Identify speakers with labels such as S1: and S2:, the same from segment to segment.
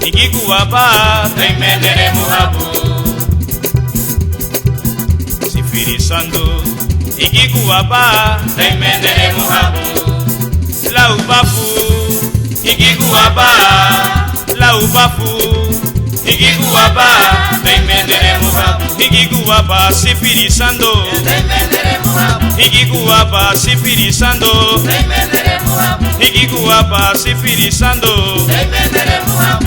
S1: Ikikuwapa
S2: Taimendere muhabu
S1: Sifirisando Ikikuwapa
S2: Taimendere muhabu
S1: Laubafu
S2: Ikikuwapa
S1: Laubafu
S2: Ikikuwapa Taimendere muhabu
S1: Ikikuwapa sifirisando
S2: Taimendere muhabu
S1: Ikikuwapa sifirisando
S2: Taimendere muhabu
S1: Ikikuwapa sifirisando
S2: Taimendere muhabu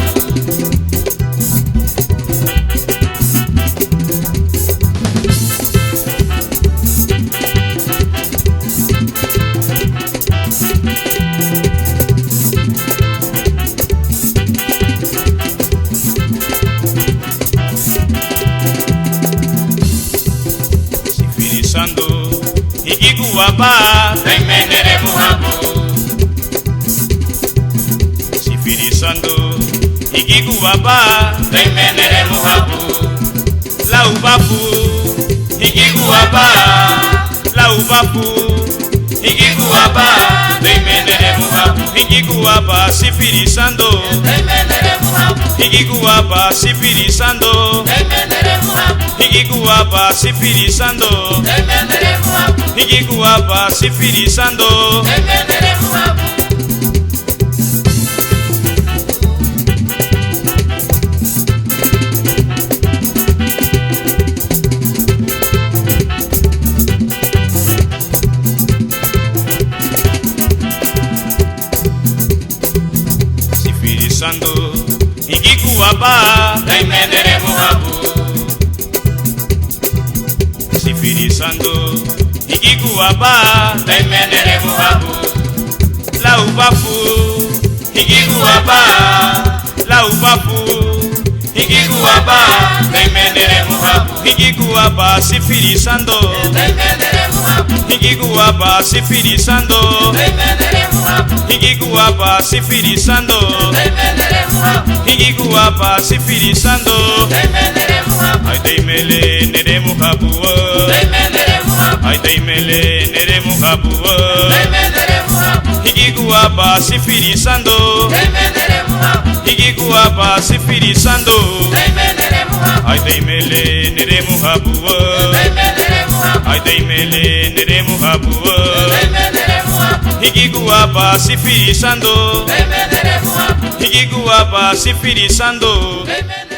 S1: Sifirisando Ikikuwapa
S2: Taimendere muhabu
S1: Sifirisando Ikikuwapa
S2: Taimendere muhabu
S1: Laubafu
S2: Ikikuwapa
S1: Laubafu
S2: Ikikuwapa Taimendere muhabu
S1: Ikikuwapa sifirisando
S2: Taimendere muhabu
S1: Ikikuwapa sifirisando
S2: Taimendere muhabu
S1: Ikikuwapa sifirisando
S2: Taimendere muhabu
S1: Ikikuwapa sifirisando
S2: Taimendere muhabu
S1: Sifirisando Ikikuwapa
S2: Taimendere muhabu
S1: Sifirisando Ikikuwapa
S2: Taimendere muhabu
S1: Laubafu
S2: Ikikuwapa
S1: Laubafu
S2: Ikikuwapa Taimendere muhabu
S1: Ikikuwapa sifirisando
S2: Taimendere muhabu
S1: Ikikuwapa sifirisando
S2: Taimendere muhabu
S1: Ikikuwapa sifirisando
S2: Taimendere muhabu
S1: Ikikuwapa sifirisando
S2: Taimendere muhabu
S1: Ay daimele nere muhabu
S2: Taimendere muhabu
S1: Ay daimele nere muhabu
S2: Taimendere muhabu
S1: Ikikuwapa sifirisando
S2: Taimendere muhabu
S1: Ikikuwapa sifirisando
S2: Taimendere muhabu
S1: Ay daimele nere muhabu
S2: Taimendere muhabu
S1: Ay daimele nere muhabu
S2: Taimendere muhabu
S1: Ikikuwapa sifirisando
S2: Taimendere muhabu
S1: Ikikuwapa sifirisando
S2: Taimendere